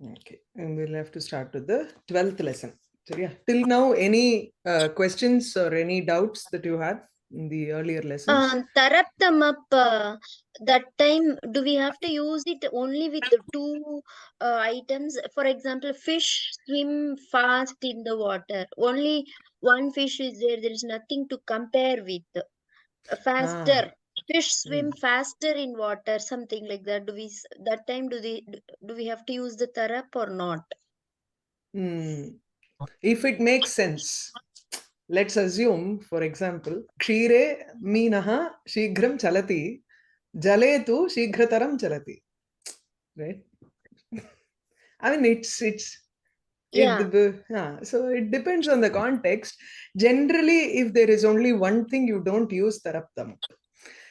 Okay, and we'll have to start with the 12th lesson. So yeah, till now, any questions or any doubts that you had in the earlier lessons? Taraptam up, that time, do we have to use it only with the two items? For example, fish swim fast in the water. Only one fish is there. There is nothing to compare with. Ah, Faster. Fish hmm. swim faster in water, something like that. That time do we have to use the tarap or not? Hmm. If it makes sense, let's assume, for example, Kshire Minaha Shighram Chalati, Jale tu Shighataram Chalati. Right? I mean, Yeah. so it depends on the context. Generally, if there is only one thing, you don't use taraptam.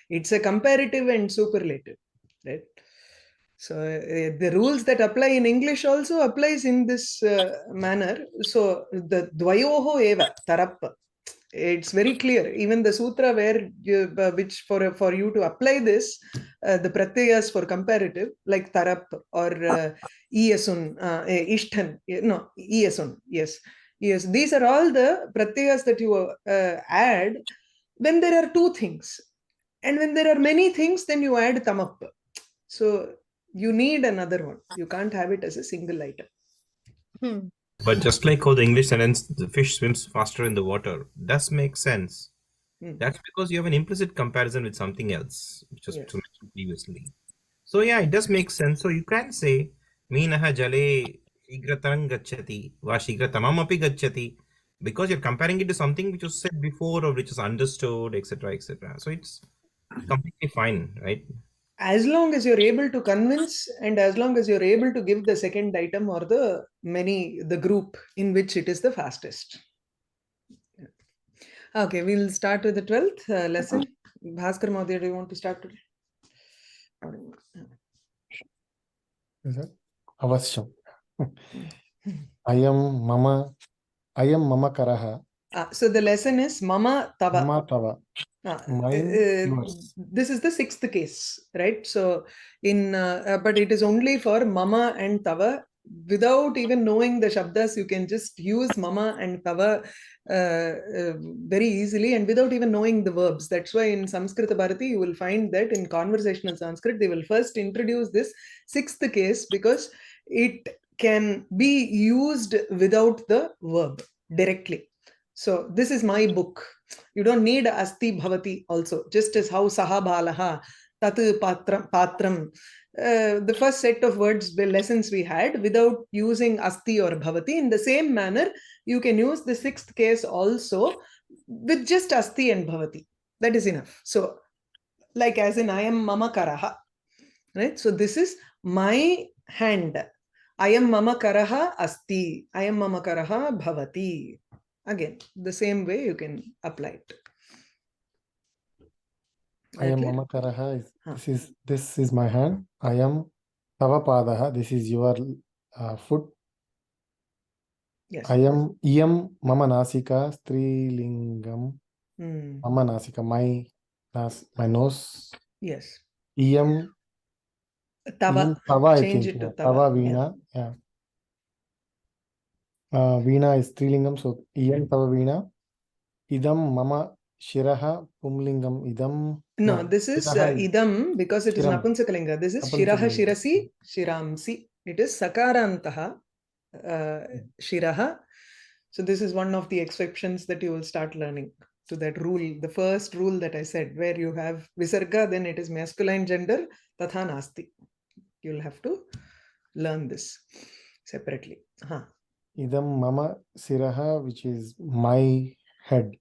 It's a comparative and superlative, right? So the rules that apply in English also applies in this manner. So the dvayoho eva tarap. It's very clear. Even the sutra where which for you to apply this, the pratyayas for comparative like tarap or iasun, ishtan, no iasun, yes, yes. These are all the pratyayas that you add when there are two things, and when there are many things, then you add tamap. So you need another one. You can't have it as a single item. Hmm. But just like how the English sentence, the fish swims faster in the water, does make sense. Hmm. That's because you have an implicit comparison with something else, which was Yes. mentioned previously. So yeah, it does make sense. So you can say, Meenaha jale shigratam gacchati, va shigratamam api gacchati, because you're comparing it to something which was said before or which is understood, etc., etc. So it's completely fine, right? As long as you're able to convince and as long as you're able to give the second item or the group in which it is the fastest. Okay, we'll start with the 12th lesson. Bhaskar Mahodaya, do you want to start today? Avashyam. Ayam mama karaha. So the lesson is Mama Tava. Mama tava. Mine, yours. This is the sixth case, right? So but it is only for Mama and Tava. Without even knowing the shabdas, you can just use Mama and Tava very easily and without even knowing the verbs. That's why in Samskrita Bharati, you will find that in conversational Sanskrit, they will first introduce this sixth case because it can be used without the verb directly. So this is my book. You don't need asti bhavati also, just as how saha balaha, tat patram. The first set of words, the lessons we had, without using asti or bhavati, in the same manner, you can use the sixth case also with just asti and bhavati. That is enough. So, like as in I am mama karaha, right? So this is my hand. I am mama karaha asti. I am mama karaha bhavati. Again, the same way you can apply it. Ayam Clear? mama karaha. This is my hand. Ayam tava padaha. This is your foot. Yes. Ayam iyam mama nasika strilingam. Mama nasika, my nose. Yes. Iyam Tava. tava, I Change think. it to Tava tava. veena. Yeah. Veena is strilingam, so iyam tava veena. Idam mama shiraha pumlingam. Idam. No, this is idam because it is shiram. Napunsakalinga. This is shiraha shirasi shiramsi. It is sakarantaha shiraha. So this is one of the exceptions that you will start learning to that rule. The first rule that I said, where you have visarga, then it is masculine gender, tatha nasti. You'll have to learn this separately. Idam mama siraha, which is my head.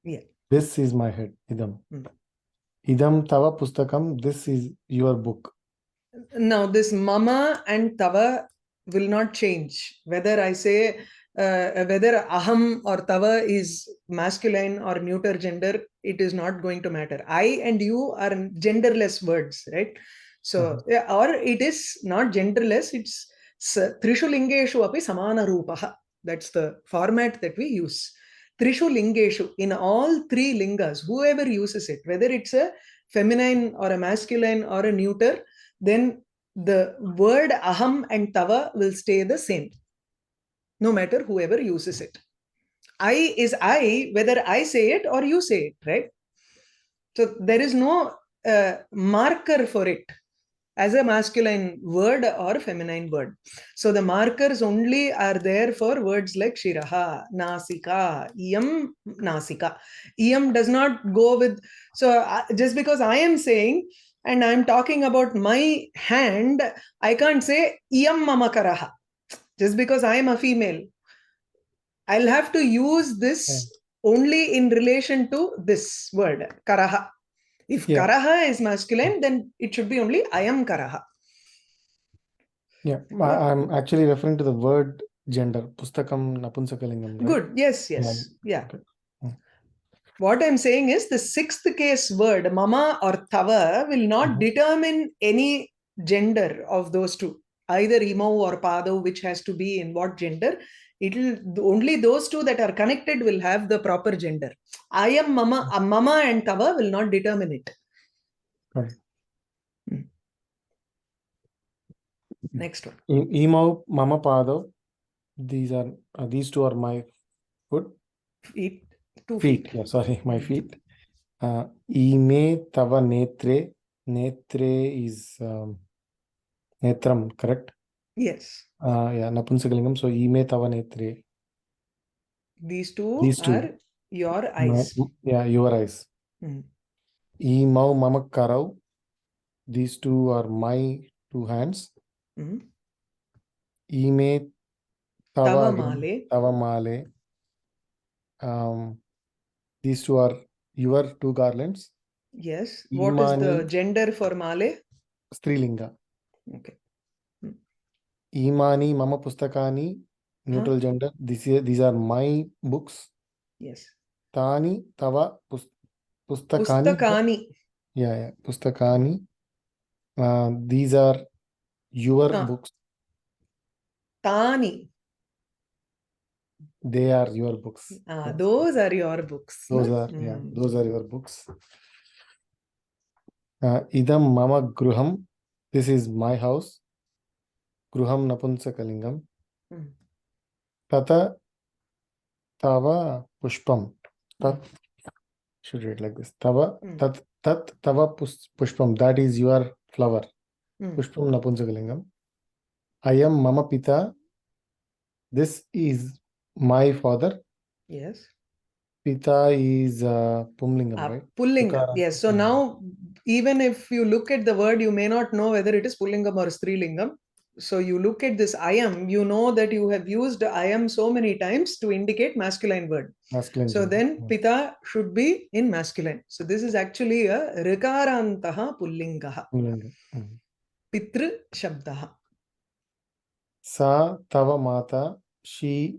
Yeah. This is my head. Idam. Idam tava pustakam. This is your book. Now this mama and tava will not change. Whether I say whether aham or tava is masculine or neuter gender, it is not going to matter. I and you are genderless words, right? So or it is not genderless. It's trishu lingeshu api samana rupaha. That's the format that we use. Trishu lingeshu, in all three lingas, whoever uses it, whether it's a feminine or a masculine or a neuter, then the word aham and tava will stay the same, no matter whoever uses it. I is I, whether I say it or you say it, right? So there is no marker for it as a masculine word or feminine word. So the markers only are there for words like shiraha, nasika, iyam, nasika. Iyam does not go with, so just because I am saying and I'm talking about my hand, I can't say iyam mamakaraha. Just because I am a female, I'll have to use this only in relation to this word, karaha. If karaha is masculine, then it should be only I am karaha. Yeah, I'm actually referring to the word gender. Pustakam Napunsakalingam, right? Good. Yes, yes. Yeah. Okay. What I'm saying is the sixth case word, mama or tava, will not determine any gender of those two. Either imo or pado, which has to be in what gender. It'll only those two that are connected will have the proper gender. I am mama, mama and tava will not determine it. Right. Next one. Imau mama pado. These two are my foot. Feet. 2 feet. feet. Yeah, sorry, my feet. Ime tava netre. Netre is netram, correct? Yes. Yeah, Napunsakalingam. So ime tava netre. These two are your eyes. Your eyes. Imau mama karau. These two are my 2 hands. Ime tava Male. Tava male. These two are your 2 garlands. Yes. What is the gender for male? Strilinga. Okay. Imani mama pustakani, neutral gender. These are my books. Yes. Tani tava pustakani. Pustakani. Yeah, pustakani. These are your books. Tani. They are your books. Those are your books. Those are your books. Idam mama gruham. This is my house. Gruham Napunsakalingam. Tata tava pushpam. Should read like this. Tava tat tava pushpam. That is your flower. Pushpam Napunsakalingam. I am mama pita. This is my father. Yes. Pita is Pumlingam, right? Pullingam. Yes. So now, even if you look at the word, you may not know whether it is Pullingam or Strilingam. So you look at this I am, you know that you have used I am so many times to indicate masculine word. Masculine. So then Pita should be in masculine. So this is actually a Rikarantaha Pullingaha. Pitru Shabdaha. Sa tava mata. She.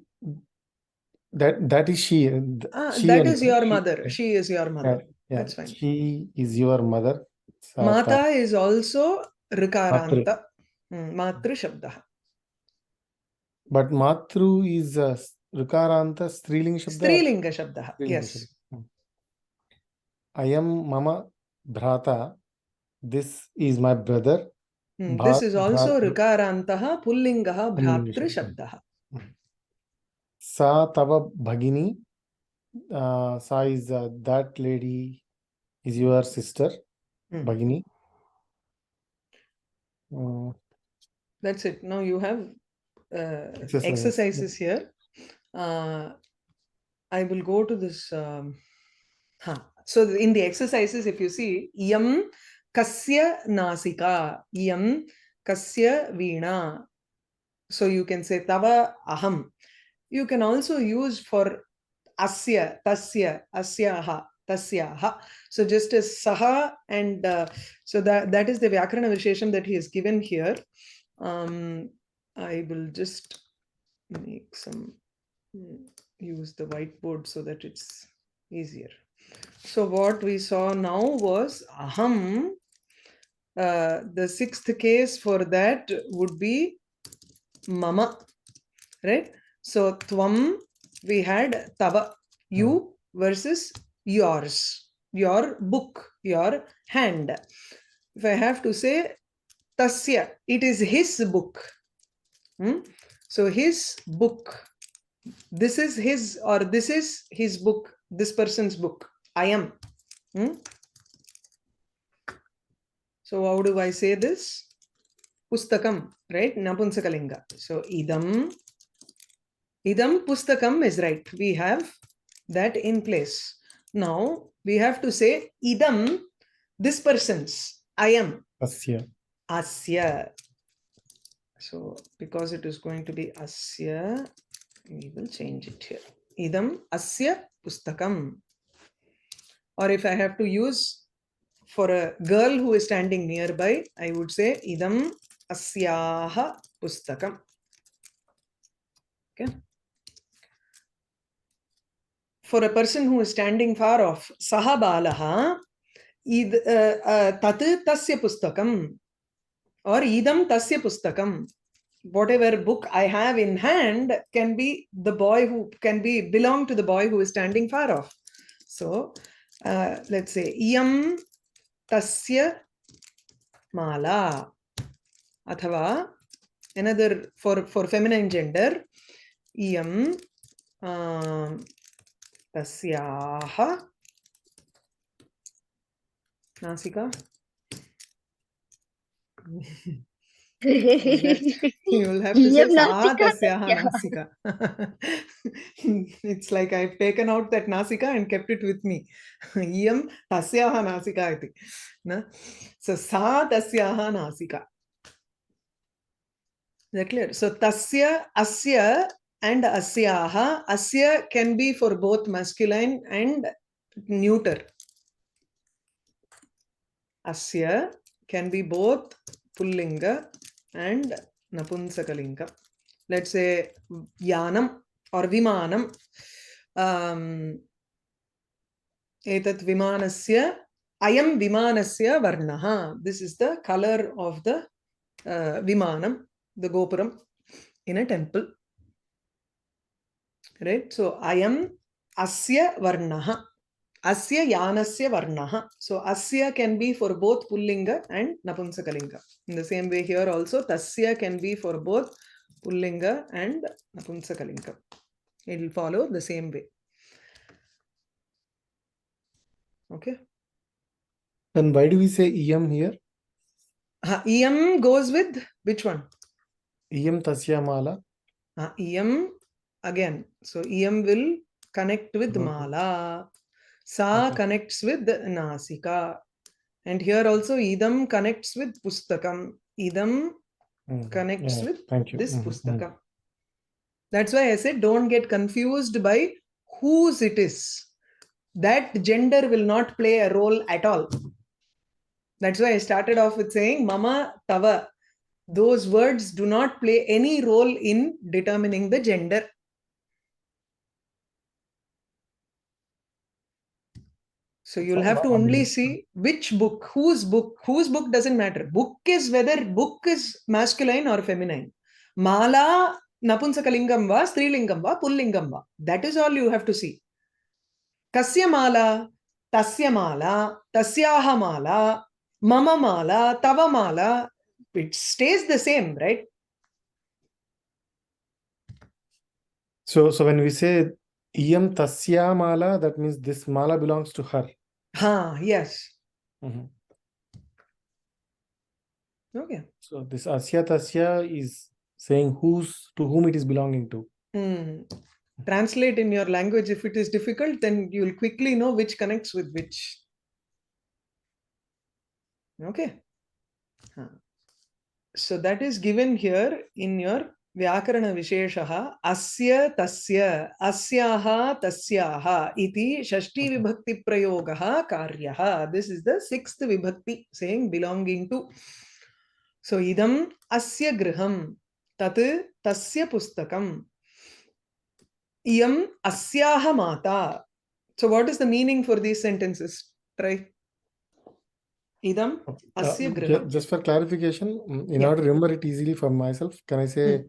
That is she. That is your mother. She is your mother. That's fine. She is your mother. Mata is also Rikaranta. Matru Shabdaha. But Matru is Rikaranta Strilinga Shabda. Strilinga Shabdaha. Yes. I am mama bhrata. This is my brother. This is also Rikarantaha Pullingaha Bhratru Shabdaha. Sa tava bhagini. Sa is that lady is your sister. Bhagini. That's it. Now you have exercises here. I will go to this. So in the exercises, if you see, Yam Kasya Nasika, Yam Kasya Veena. So you can say Tava Aham. You can also use for Asya, Tasya, Asyaha, Tasyaha. So just as Saha and so that is the Vyakarana Vishesham that he has given here. I will just make some, use the whiteboard so that it's easier. So what we saw now was Aham. The sixth case for that would be Mama, right? So Tvam, we had Tava, you versus yours, your book, your hand. If I have to say tasya, it is his book. So his book, this is his, or this is his book, this person's book. I am. So how do I say this? Pustakam, right? Napunsakalinga. So idam pustakam is right. We have that in place. Now we have to say idam, this person's. I am. Asya. Asya. So because it is going to be asya, we will change it here. Idam asya pustakam. Or if I have to use for a girl who is standing nearby, I would say idam asyaha pustakam. Okay. For a person who is standing far off, saha balaha tat tasya pustakam, or idam tasya pustakam. Whatever book I have in hand can be the boy who belong to the boy who is standing far off. So let's say iyam tasya mala, athava another for feminine gender, iyam tasyaha nasika. You will have to say sa tasyaha nasika. It's like I've taken out that nasika and kept it with me. Iyam tasyaha nasika iti. So sa tasyaha nasika. Is that clear? So tasya, asya and asyaha. Asya can be for both masculine and neuter. Asya can be both pullinga and napunsakalinga. Let's say yanam or vimanam. Etat vimanasya, ayam vimanasya varnaha. This is the color of the vimanam, the gopuram in a temple. Right? So ayam asya varnaha. Asya yanasya varnaha. So asya can be for both pullinga and napunsakalinga. In the same way here also tasya can be for both pullinga and napunsakalinga. It will follow the same way. Okay. And why do we say iyam here? Iyam goes with which one? Iyam tasya mala. Iyam again. So iyam will connect with mala. Sa connects with nasika. And here also idam connects with pustakam. Idam connects with this pustakam. That's why I said don't get confused by whose it is. That gender will not play a role at all. That's why I started off with saying mama, tava. Those words do not play any role in determining the gender. So you'll have to only see which book, whose book doesn't matter. Book is whether book is masculine or feminine. Mala, napunsakalingam va, strilingam va, pullingam va. That is all you have to see. Kasya mala, tasya mala, tasyaha mala, mama mala, tava mala. It stays the same, right? So when we say iyam tasya mala, that means this mala belongs to her. Yes. Okay. So this asya tasya is saying to whom it is belonging to. Translate in your language. If it is difficult, then you'll quickly know which connects with which. Okay. So that is given here in your Vyakarana Visheshaha. Asya tasya, asyaha tasyaha iti shashti vibhakti prayogaha karyaha. This is the sixth vibhakti saying belonging to. So idam asya griham, tat tasya pustakam, iyam asyaha mata. So what is the meaning for these sentences? Try. Idam asya griham. Just for clarification, in order to remember it easily for myself, can I say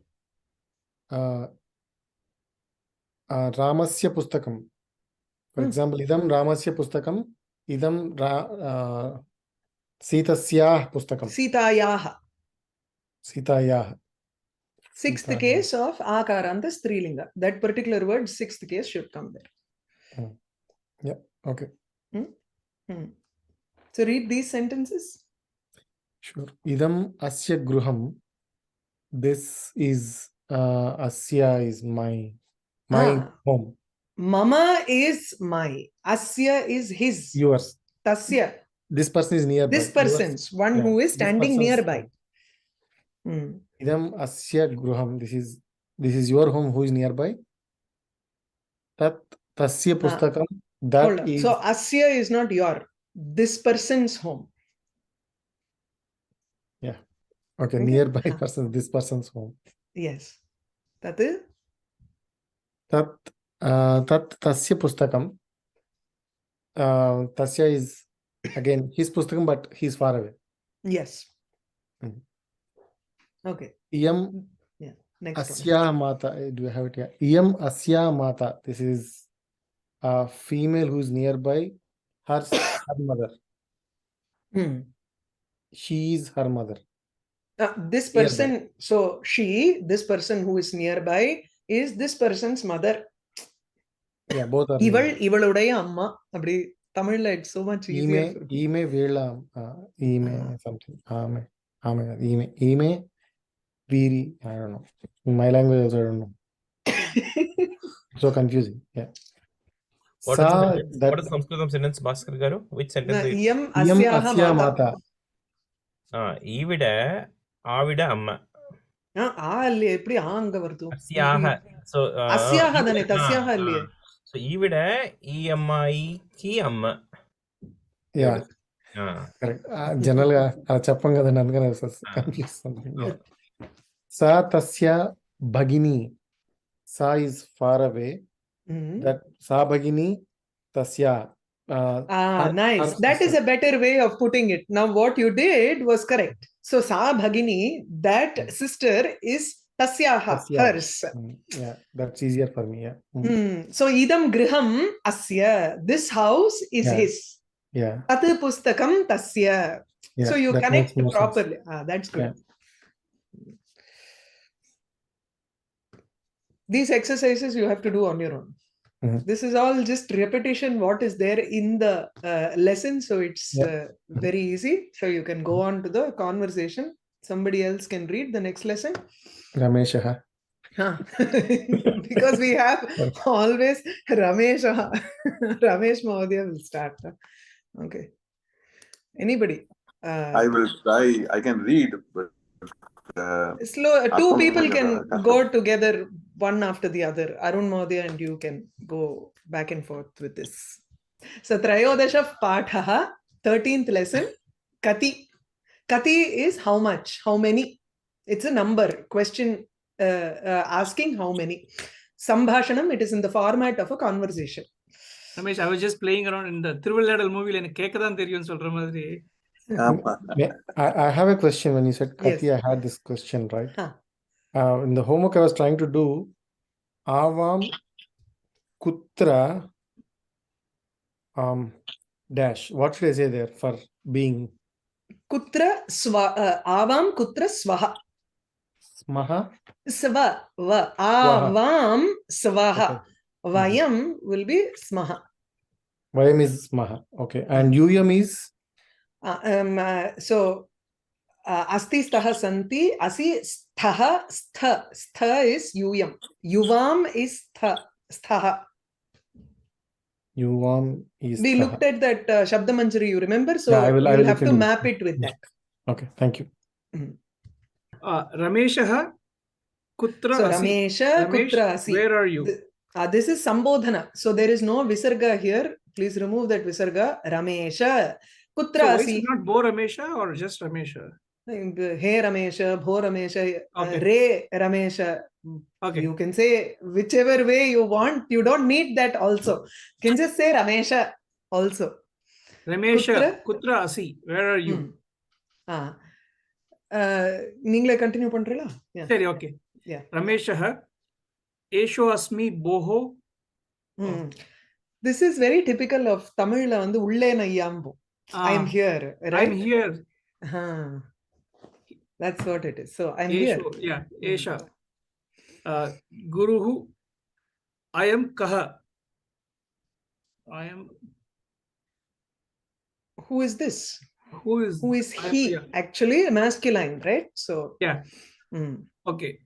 Ramasya pustakam? For example, idam Ramasya pustakam, idam Sitasyah pustakam. Sitayaha. Sitayah. Sixth Sitayah. case of Akaranta Strilinga. That particular word, sixth case should come there. Yeah, okay. So read these sentences. Sure. Idam asya gruham. This is asya is my home. Mama is my. Asya is his. Yours. Tasya. This person is nearby. This person's. One who is standing nearby. Idam asya gruham. This is your home who is nearby. Tat tasya pustakam. That is. So asya is not your. This person's home. Yeah. Okay. Nearby person. This person's home. Yes. Tat tasya pustakam. Tasya is again his pustakam, but he's far away. Yes. Okay. Iyam next asya mata. Do I have it here? Iyam asya mata. This is a female who is nearby her mother. She is her mother. This person, so this person who is nearby is this person's mother. Yeah, both are. இவளுடைய அம்மா. அப்படி தமிழ்ல it's so much easier. ஈமே வேளா ஈமே something ஈமே Veeri. I don't know. In my language also I don't know. So confusing. Yeah. What is the Sanskritam sentence, Bhaskar garu? Which sentence? Iyam asya mata. Ivida avida amma. ಅಲ್ಲಿ எப்படி ஆங்க வருது? Asyaha. So asyaha தானே, tasyaha இல்லையே. So ivida ki amma. Yeah. Correct. General ga cheppanga da nandukane confuse something. Yeah. Sa tasya bhagini. Sa is far away. That sa bhagini tasya. Nice. That is a better way of putting it. Now what you did was correct. So sa bhagini, that sister is tasyaha, hers. Yeah, that's easier for me. Yeah. So idam griham asya. This house is his. Yeah. Tat pustakam tasya. Yeah, so you connect properly. That's good. Yeah. These exercises you have to do on your own. This is all just repetition what is there in the lesson, so it's very easy. So you can go on to the conversation. Somebody else can read the next lesson. Ramesha. Because we have always Ramesh Mahodaya will start. Okay. Anybody? I will try. I can read, but slow. Two people can go together, one after the other. Arun Mahodaya and you can go back and forth with this. So Trayodasha Pathaha, 13th lesson. Kati. Kati is how much, how many. It's a number. Question asking how many. Sambhashanam, it is in the format of a conversation. Ramesh, I was just playing around in the Thiruvilladal movie. எனக்கு கேட்கதான் தெரியும் சொல்ற மாதிரி. I have a question. When you said Kati, I had this question, right? In the homework I was trying to do, Avam Kutra dash. What should I say there for being? Kutra Avam Kutra Swaha. Smaha? Sva. Avam Swaha. Vayam will be Smaha. Vayam is Smaha. Okay. And Yuyam is? So asti staha santi, asi sthaha stha. Stha is yuyam. Yuvam is sthaha. Yuvam is we sthaha. looked at that Shabda Manjari, you remember? So I will have to map it with that. Okay, thank you. Ramesha kutra so asi. Ramesha kutra asi. Where are you? This is Sambodhana. So there is no Visarga here. Please remove that Visarga. Ramesha kutra asi. So is it not Bo Ramesha or just Ramesha? Hey Ramesha, Bho Ramesha, Re Ramesha. Okay. You can say whichever way you want. You don't need that also. You can just say Ramesha also. Ramesha kutra asi. Where are you? நீங்களே continue பண்றீங்களா? சரி, okay. Ramesha Esho asmi boho. This is very typical of Tamilல வந்து உள்ளே நையாம்போ. I am here, right? I am here. That's what it is. So I'm here. Esho, yeah, Esha. Guruhu, I am Kaha. I am. Who is this? Who is he? yeah. Actually, masculine, right? So yeah. Okay.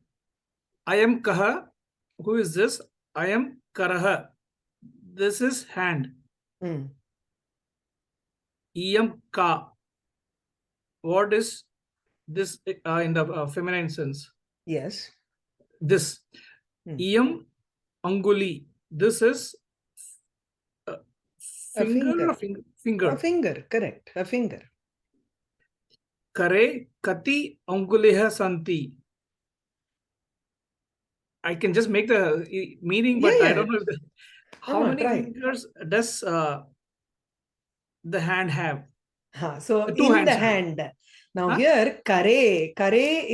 I am Kaha. Who is this? I am Karaha. This is hand. Iyam Ka. What is this in the feminine sense? Yes. This. Iyam Anguli. This is finger. A finger, correct. A finger. Kare Kati Anguliha Santi. I can just make the meaning, but I don't know how many fingers does the hand have? So two in the hands hand. Now here, kare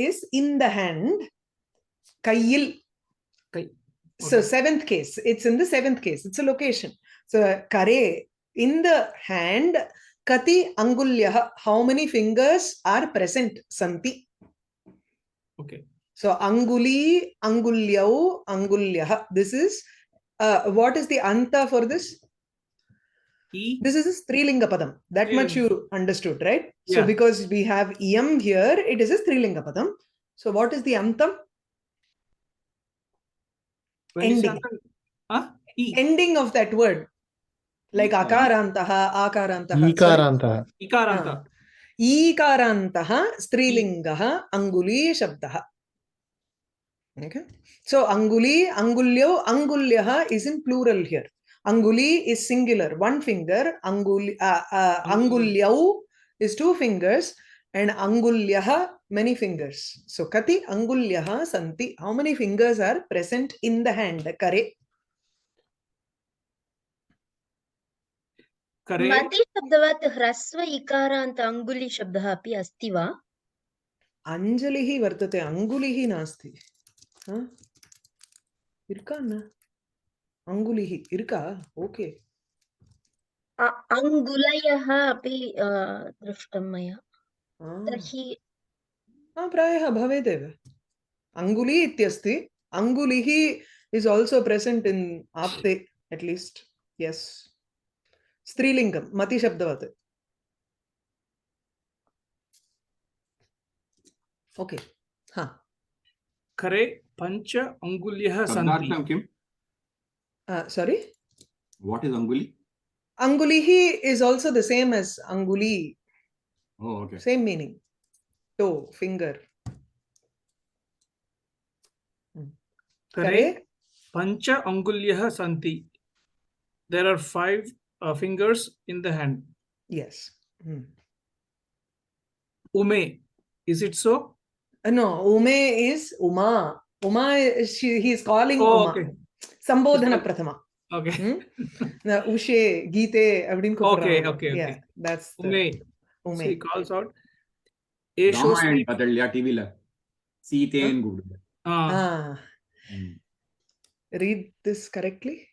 is in the hand. Kayil. Okay. So seventh case. It's in the seventh case. It's a location. So kare, in the hand, kati angulyaha. How many fingers are present? Santi. Okay. So anguli, angulyau, angulyaha. This is, what is the anta for this? This is a Strilinga padam. That much you understood, right? Yeah. So because we have iyam here, it is a Strilinga padam. So what is the antam? Ending. Ending of that word. Like akarantaha, akarantaha. Ikarantaha. Ikaranta. Ikarantaha, Strilingaha, anguli shabdaha. Okay. So anguli, angulyo, angulyaha is in plural here. Anguli is singular, one finger. Angulyau is two fingers, and angulyaha many fingers. So kati angulyaha santi. How many fingers are present in the hand? Kare. मति शब्दवत् ह्रस्व इकारान्त अङ्गुली शब्दः अपि अस्ति वा? अंजलिः वर्तते, अंगुलिः नास्ति. इरुका न? अंगुलिः इरुका? Okay. अङ्गुलयः अपि दृष्टं मया. तर्हि प्रायः भवेदेव. अंगुली इत्यस्ति. अंगुलिः is also present in apte at least. Yes. Strilingam, mati shabdavat. Okay. Kare pancha angulyah santi. Sorry? What is anguli? Angulihi is also the same as anguli. Oh, okay. Same meaning. Toe, finger. Kare pancha angulyah santi. There are 5 fingers in the hand. Yes. Ume. Is it so? No, Ume is Uma. Uma, he is calling Uma. Okay. Sambodhana prathama. Okay. Ushe, Geete, Okay. Yeah, that's the Ume. Ume. So he calls out. Ramayana patadliya TV la. Seetain gudliya. Read this correctly.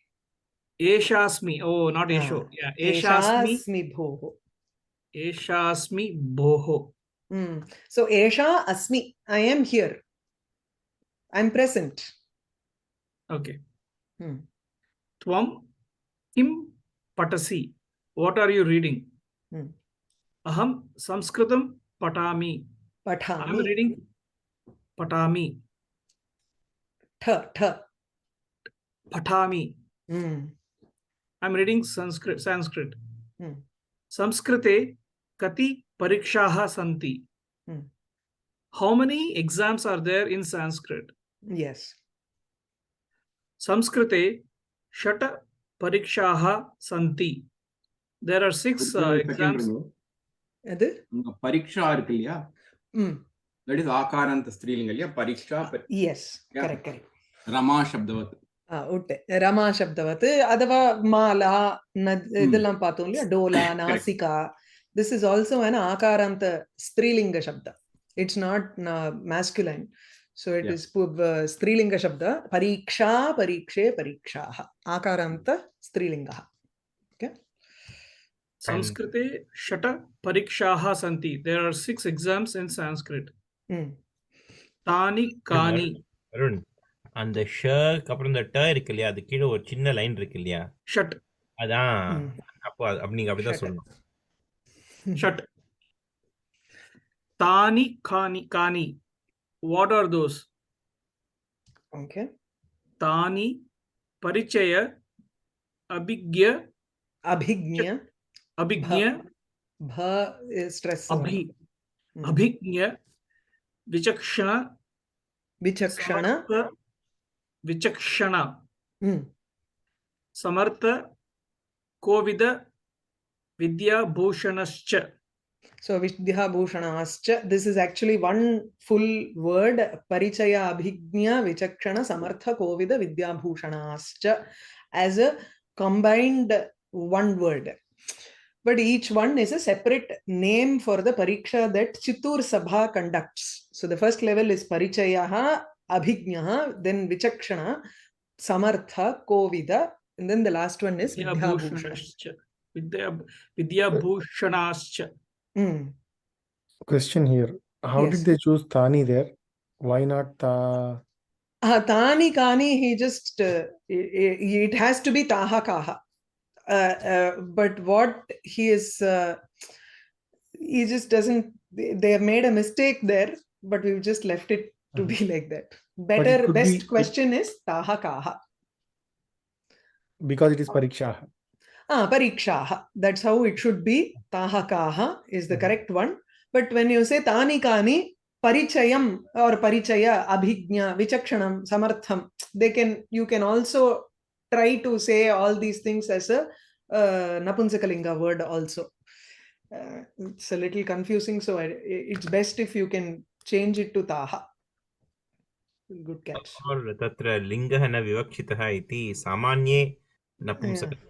Eshasmi. Oh, not Esho. Yeah. Eshasmi bhoho. Eshasmi bhoho. So Esha Asmi. I am here. I'm present. Okay. Tvam kim patasi. What are you reading? Aham Sanskritam patami. Patami. I'm reading patami. Tha. Patami. I'm reading Sanskrit. Samskrite kati parikshaha santi. How many exams are there in Sanskrit? Yes. Samskrite shata parikshaha santi. There are 6 exams. Pariksha irukku illaya? That is akaranta strilinga illaya? Pariksha. Yes. Correct. Rama shabdavat. Rama shabdavat. Adava mala. Idillam paathom illaya? Dola, nasika. This is also an akaranta strilinga shabda. It's not masculine. So it is strilinga shabda. Pariksha, parikshe, parikshaha. Akaranta strilinga. Okay. Samskrite shata parikshaha santi. There are 6 exams in Sanskrit. Tani kani. Arun அந்த ஷக்கு அப்புறம் இந்த ட இருக்கு இல்லையா, அது கீழே ஒரு சின்ன லைன் இருக்கு இல்லையா, Shat. அதான் அப்போ நீங்க அப்படிதான் சொல்லணும். Shat. Tani kani. What are those? Okay. Tani parichaya abhigya. Abhignya. Bha is stress. Abhignya. Vichakshana. Vichakshana. Samartha. Kovida. Vidya bhushanascha. So Vidya bhushanascha, this is actually one full word. Parichaya abhignya vichakshana samartha kovida vidya bhushanascha, as a combined one word. But each one is a separate name for the pariksha that Chittur Sabha conducts. So the first level is Parichayaha, Abhignaha, then Vichakshana, Samartha, Kovida, and then the last one is Vidya Bhushanascha. Vidya Bhushanascha. Question here. How did they choose Tani there? Why not Tani Kani, he just, it has to be Taha Kaha. But what he is, he just doesn't, they have made a mistake there, but we've just left it to be like that. Best question is Taha Kaha. Because it is Parikshaha. Parikshaha. That's how it should be. Taha Kaha is the correct one. But when you say Tani Kani, Parichayam or Parichaya, Abhignya, Vichakshanam, Samartham, you can also try to say all these things as a Napunsakalinga word also. It's a little confusing, so it's best if you can change it to Taha. Good catch. Or tatra lingah na vivakshitaha iti samanye napumsakalinga.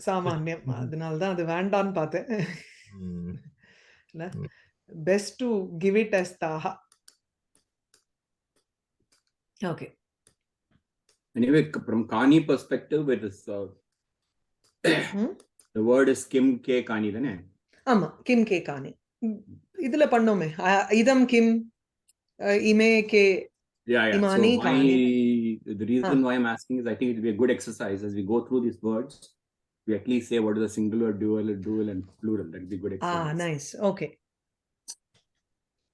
Samanyam. அதனால்தான் அது வேண்டான்னு பார்த்தேன். Best to give it as Taha. Okay. Anyway, from Kani perspective, it is the word is Kim Ke Kani, தானே? ஆமா, Kim Ke Kani. இதுல பண்ணோமே, idam Kim, ime ke imani so Kani. The reason why I'm asking is I think it will be a good exercise as we go through these words. We at least say what is the singular, dual, and plural. That would be good exercise. Nice. Okay.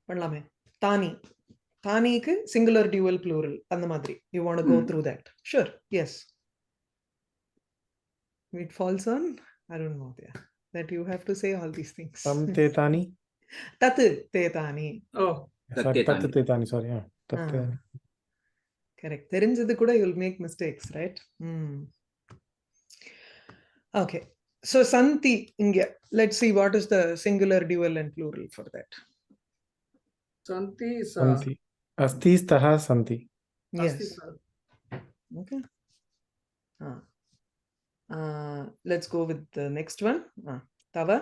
பண்ணலாமே. Tani. Tani-க்கு singular, dual, plural. அந்த மாதிரி. You want to go through that? Sure. Yes. It falls on, I don't know, that you have to say all these things. Tam te tani? Tat te tani. Oh. Sorry, tat te tani. Sorry. Yeah. Tat te. Correct. தெரிஞ்சது கூட you'll make mistakes, right? Okay. So santi inga. Let's see what is the singular, dual, and plural for that. Santi is Santi. Asti staha santi. Yes. Okay. Let's go with the next one. Tava.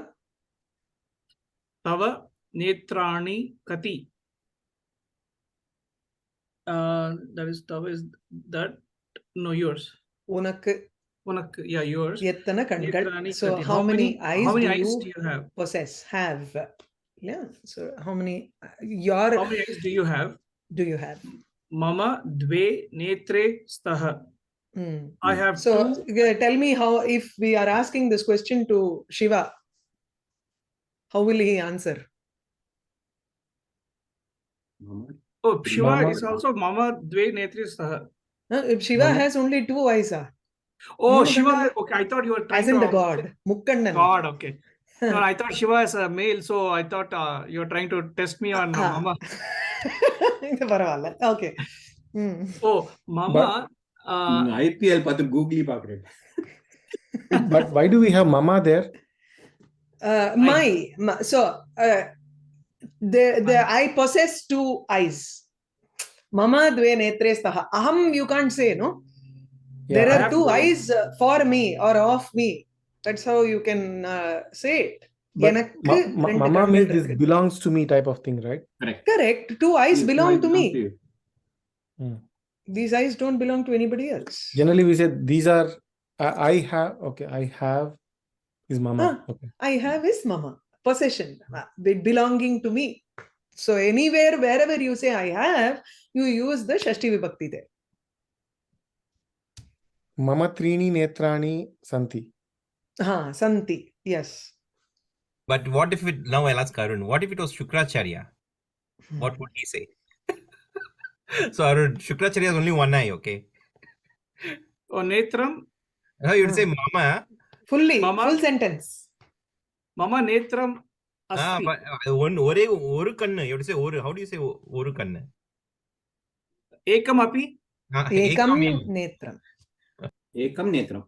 Tava netrani kati. That is Tava is that? No, yours. Unakku. Yeah, yours. Ettana kangal. So kati. how many eyes do you have? possess? Have. Yeah. So how many eyes do you have? Mama dve netre staha. I have so two. Tell me how, if we are asking this question to Shiva, how will he answer? Oh, Shiva is also Mama dve netre staha. Shiva has only 2 eyes. Oh, Shiva. Okay, I thought you were trying as in the god. Mukkannan. God, okay. No, I thought Shiva is a male, so I thought you were trying to test me on Mama. Okay. Oh, Mama. IPL பார்த்து googly பார்க்கிறேன். But why do we have Mama there? So I possess 2 eyes. Mama dve netre staha. Aham you can't say, no? Yeah, there are 2 eyes for me or of me. That's how you can say it. Mama means this belongs to me type of thing, right? Correct. 2 eyes belong to me. These eyes don't belong to anybody else. Generally we say these are I have. Okay, I have is Mama. Okay. I have is Mama. Possession. Belonging to me. So anywhere, wherever you say I have, you use the Shashti Vibhakti there. Mama trini netrani santi. Santi. Yes. But what if it, now I'll ask Arun, what if it was Shukracharya? What would he say? So Arun, Shukracharya has only one eye, okay? Oh, Netram. No, you'd say Mama. Fully, Mama. full sentence. Mama Netram asti. But oru kannu. You would say oru. How do you say oru kannu? Ekam api. Ekam netram. Ekam netram.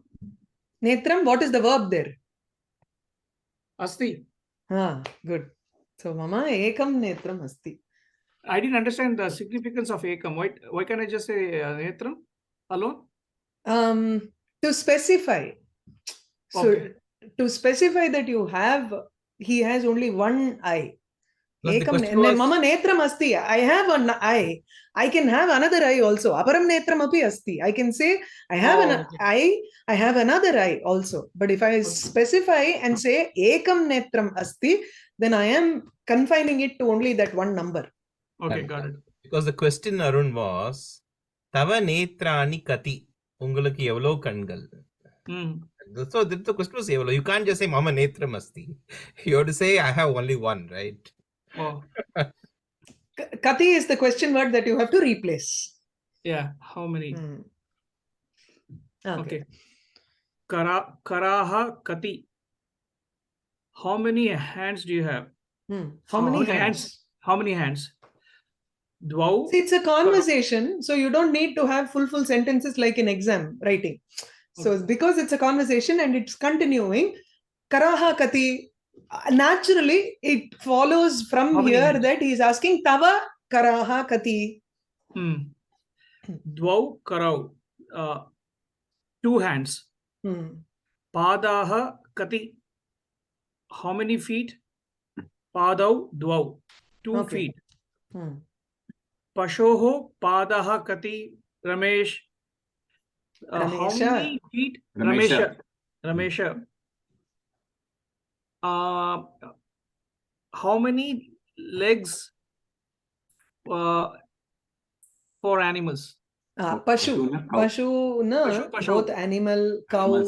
Netram, what is the verb there? Asti. Good. So Mama ekam netram asti. I didn't understand the significance of ekam. Why can't I just say netram alone? To specify. So Okay. to specify that he has only one eye. Ekam Mama netram asti. I have an eye. I can have another eye also. Aparam netram api asti. I can say I have an eye. I have another eye also. But if I specify and say ekam netram asti, then I am confining it to only that one number. Okay, got it. Because the question, Arun, was Tava netrani kati. Ungalaki evlo kangal. So the question was evlo. You can't just say Mama netram asti. You have to say I have only one, right? Oh. Kati is the question word that you have to replace. Yeah. How many? Okay. Karaha kati. How many hands do you have? How many hands? How many hands? Dvau. See, it's a conversation, so you don't need to have full sentences like in exam writing. So because it's a conversation and it's continuing, Karaha kati, naturally it follows from here hands? That he is asking Tava Karaha kati. Dvau karau. 2 hands. Padaha kati. How many feet? Padau dvau. 2 feet. Pashoho padaha kati. Ramesh. How many feet? Ramesha. How many legs for animals? Pashu. Both animal, cow.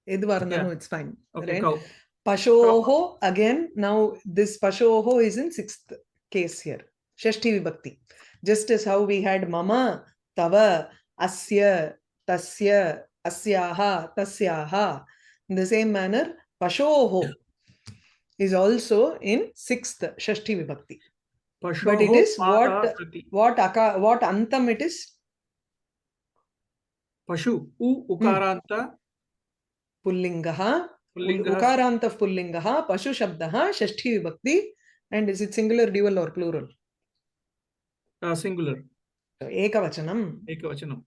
It's fine. Okay, right? cow. Pashoho, again, now this Pashoho is in 6th case here. Shashti Vibhakti. Just as how we had Mama, Tava, Asya, Tasya, Asyaha, Tasyaha. In the same manner, Pashoho is also in 6th Shashti Vibhakti. Pashoho, but it is what antam it is? Pashu, ukaranta. Pullingaha. Ukaranta of Pullingaha, Pashu Shabdaha, Shashti Vibhakti. And is it singular, dual or plural? Singular. So, Ekavachanam. Ekavachanam.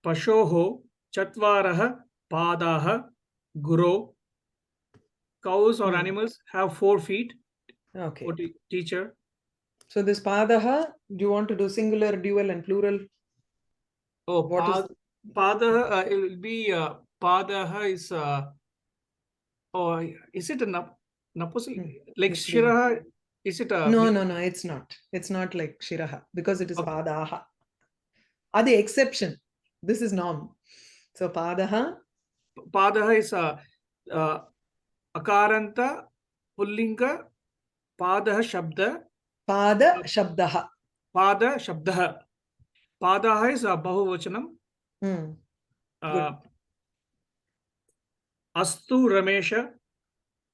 Pashoho, Chatvaraha, Padaha, Guru. Cows or animals have 4 feet. Okay. What teacher? So this Padaha, do you want to do singular, dual and plural? Oh, Padaha, it will be Padaha is is it a Napusi? Like Shiraha? Is it a No, it's not. It's not like Shiraha because it is Padaha. Are the exception? This is norm. So Padaha. Padaha is Akaranta, Pullinga, Padaha Shabda. Pada Shabdaha. Pada Shabdaha. Padaha is Bahuvachanam. Astu Ramesha.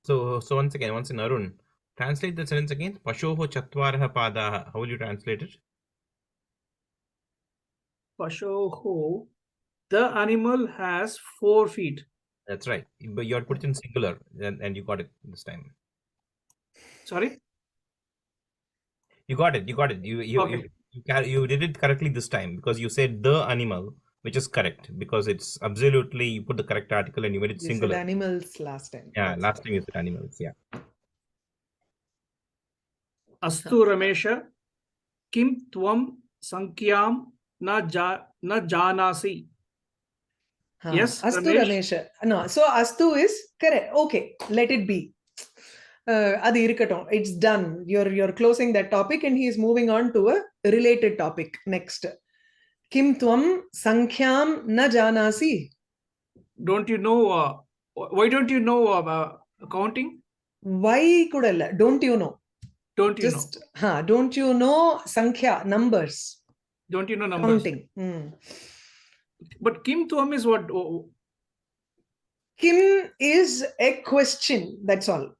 So once in Arun, translate the sentence again. Pashoho Chatvaraha Padaha. How will you translate it? Pashoho, the animal has 4 feet. That's right. But you had put it in singular and you got it this time. Sorry? You got it. You did it correctly this time because you said the animal, which is correct because it's absolutely, you put the correct article and you made it singular. You said animals last time. Yeah, last time you said animals. Yeah. Astu Ramesha, Kim Tvam Sankyam na janasi. Yes, Astu Ramesha. No, so Astu is correct. Okay, let it be. adi irukattum, it's done. You're closing that topic and he is moving on to a related topic next. Kim tvam sankhyam na janasi? Don't you know, why don't you know counting? Why kudalla? Don't you know? Don't you Just know? don't you know sankhya, numbers? Don't you know numbers? Counting. But kim tvam is what? Kim is a question, that's all.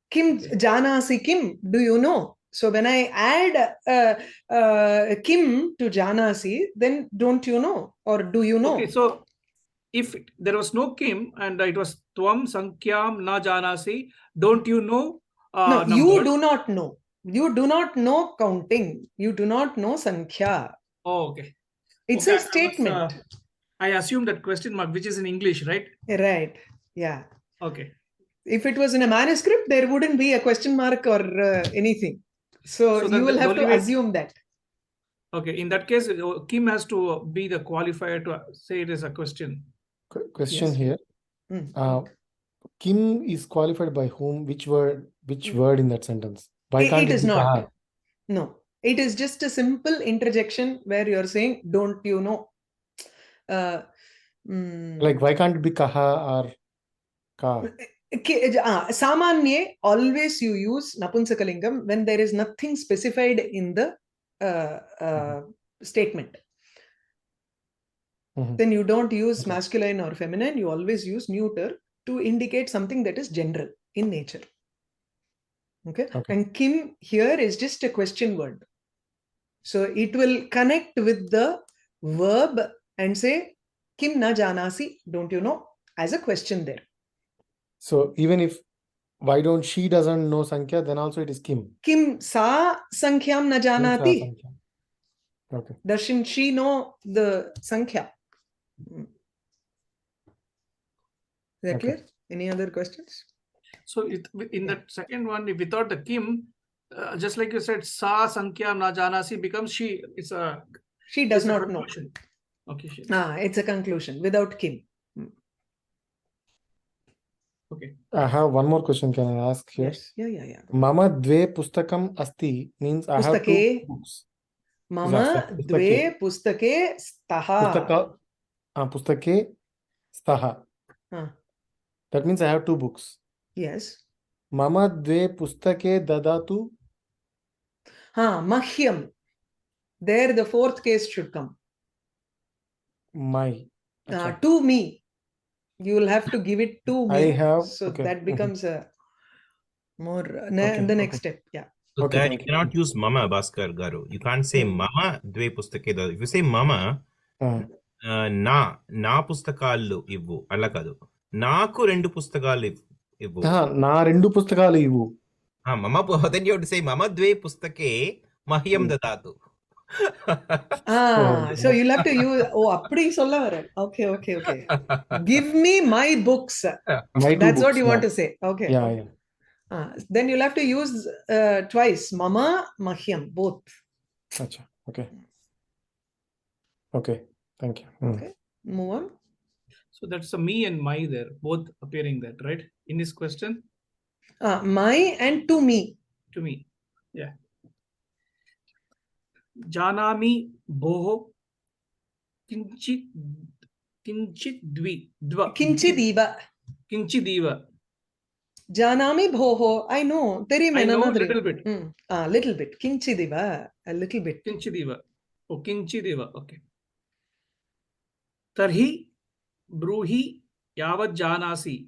Kim janasi kim, do you know? So when I add kim to janasi, then don't you know or do you know? Okay, so if there was no kim and it was tvam sankyam na janasi, don't you know No, numbers? you do not know. You do not know counting. You do not know sankhya. Oh, okay. It's okay, a statement. I assume that question mark, which is in English, right? Right. Yeah. Okay. If it was in a manuscript, there wouldn't be a question mark or anything. So you will have to assume that. Okay, in that case, kim has to be the qualifier to say it is a question. Question here. Kim is qualified by whom? Which word in that sentence? Why can't it is be not. kaha? No, it is just a simple interjection where you're saying, don't you know? Like, why can't it be kaha or ka? Samanye, always you use napunsakalingam when there is nothing specified in the statement. Then you don't use masculine or feminine, you always use neuter to indicate something that is general in nature. Okay? And kim here is just a question word. So it will connect with the verb and say, kim na janasi, don't you know? As a question there. So even if why don't she doesn't know sankhya, then also it is kim. Kim sa sankhyam na janati? Okay. Doesn't she know the sankhya? Is that clear? Any other questions? So in that second one, without the kim, just like you said, sa sankhya na janasi becomes she. It's a she does not know. Okay. It's a conclusion without kim. Okay. I have one more question. Can I ask here? Yes. Yeah. Mama dve pustakam asti means I have two books. Mama dve pustake staha. Pustake staha. That means I have two books. Yes. Mama dve pustake dadatu. Mahyam. There the fourth case should come. My. To me. You will have to give it to me. I have. So that becomes a more the next step. Yeah. So that you cannot use mama, Bhaskar Garu. You can't say mama dve pustake. If you say mama, na pustakaallu ivvu alla kadu. Naaku rendu pustakaalu ivvu. Na rendu pustakaalu ivvu. Mama, then you have to say mama dve pustake mahyam dadatu. So you'll have to use appadi solla vara. Okay. Give me my books. That's what you want to say. Okay. Yeah. Then you'll have to use twice mama mahyam both. Okay. Thank you. Okay. Move on. So that's a me and my there, both appearing there, right? In this question. My and to me. To me. Yeah. Janami boho kinchidiva. Janami bhoho. I know. I know a little bit. Little bit. Kinchidiva. A little bit. Kinchidiva. Oh, kinchidiva. Okay. Tarhi bruhi yavat janasi.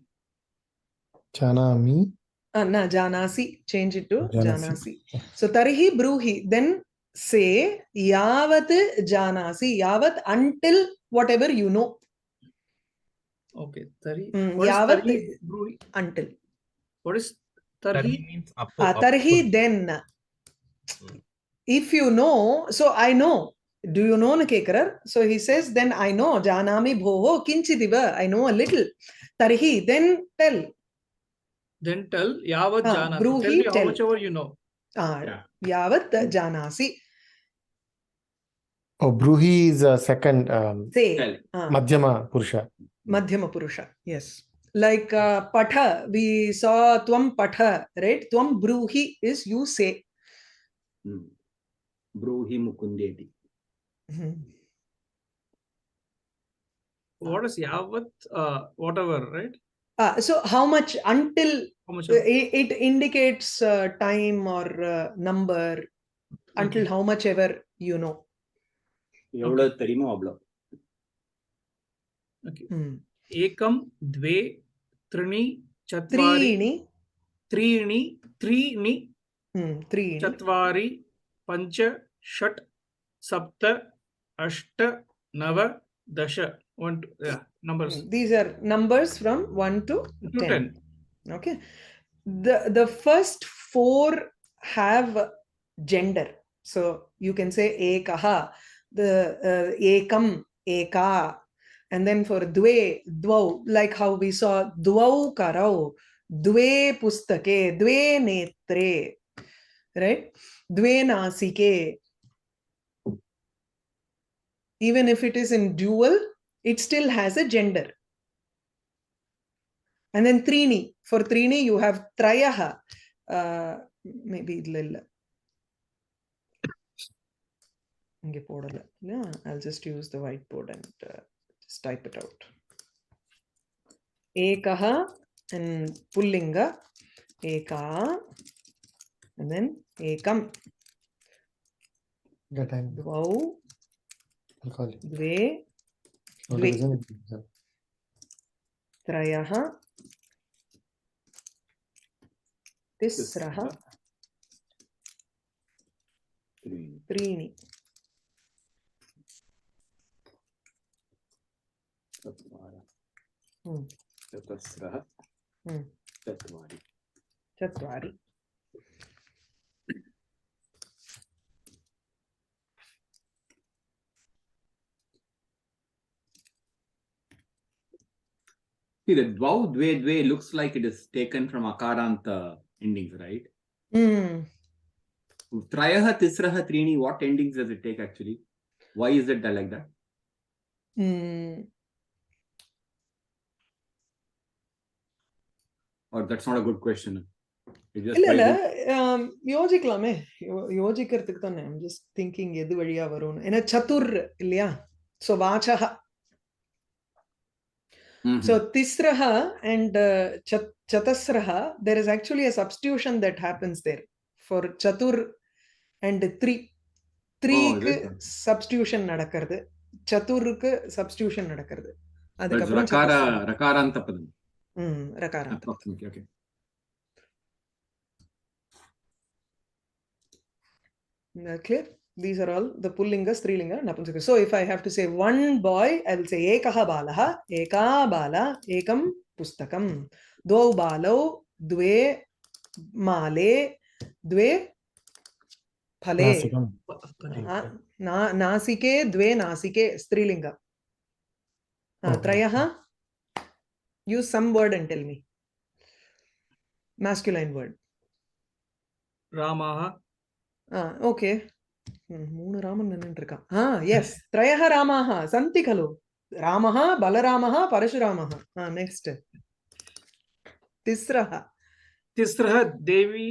Janami. Janasi. Change it to janasi. So tarhi bruhi. Then say yavat janasi. Yavat until whatever you know. Okay. Tarhi. Yavat bruhi until. What is tarhi? Means tarhi then. If you know, so I know. Do you know na kekarar? So he says, then I know. Janami bhoho kinchidiva. I know a little. Tarhi, then tell. Then tell yavat janasi. Bruhi, tell me how much ever you know. Yavat janasi. Oh, bruhi is a second. Say. Madhyama purusha. Madhyama purusha. Yes. Like patha, we saw tvam patha, right? Tvam bruhi is you say. Bruhi mukundeti. What is yavat? Whatever, right? So how much until How much? it indicates time or number until how much ever you know. Evlo terimo avlo. Okay. Ekam, dve, trini, chatvari, trini, chatvari, pancha, shat, sapta, ashta, nava, dasha. Numbers. These are numbers from 1 to 10. 10. Okay. The first 4 have gender. So you can say ekaha, the ekam, eka. And then for dve, dvau, like how we saw dvau karau, dve pustake, dve netre, right? Dve nasike. Even if it is in dual, it still has a gender. And then trini. For trini, you have trayaha. Maybe lilla. Yeah, I'll just use the whiteboard and just type it out. Ekaha and pullinga. Eka. And then ekam. Dvau. Dve. Dve. Trayaha. Tisraha. Trini. Chatasraha. Chatvari. Chatvari. See, the dvau, dve, dve looks like it is taken from akaranta endings, right? Trayaha, tisraha, trini, what endings does it take actually? Why is it like that? Or that's not a good question. யோசிக்கலாமே யோசிக்கிறதுக்கு தானே I'm just thinking எது வழியா வரும் ஏன்னா சதுர் இல்லையா so வாச்சஹ so tisraha and chatasraha there is actually a substitution that happens there for chatur and த்ரீக்கு substitution நடக்கிறது சதுருக்கு substitution நடக்கிறது அதுக்கு அப்புறம் ரகாராந்த பதம் ரகாராந்த okay. Clear? These are all the pullinga, strilinga, napunsaka. So if I have to say one boy, I will say ekaha balaha, eka bala, ekam pustakam. Dvau balau, dve male, dve phale. Nasike, dve nasike, strilinga. Trayaha. Use some word and tell me. Masculine word. Ramaha. Okay. மூணு ராமன் நின்னுட்டு இருக்கான் yes त्रयः रामाः सन्ति खलु रामः बलरामः परशुरामः next तिस्रः देवी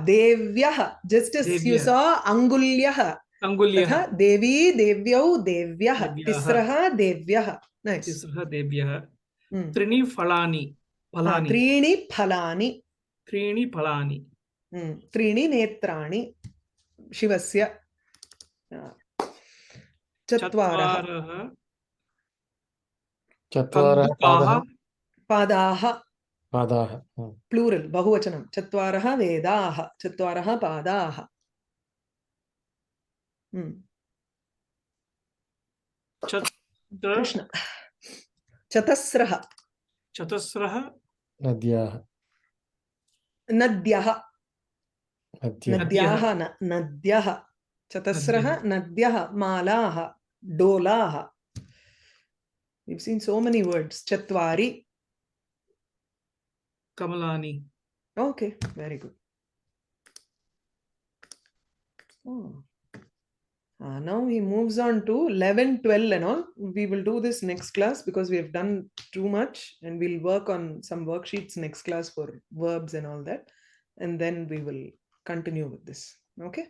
देव्यः just as you saw अंगुल्यः तथा देवी देव्यौ देव्यः तिस्रः देव्यः nice तिस्रः देव्यः त्रीणि फलानि त्रीणि फलानि त्रीणि नेत्राणि शिवस्य चत्वारः पादाः प्लूरल् बहुवचनं चत्वारः वेदाः चत्वारः पादाः कृष्ण चतस्रः नद्यः नद्यः चतस्रः नद्यः मालाः डोलाः we've seen so many words चत्वारि कमलानि okay very good Now he moves on to 11, 12 and all. We will do this next class because we have done too much, and we'll work on some worksheets next class for verbs and all that. And then we will continue with this. Okay.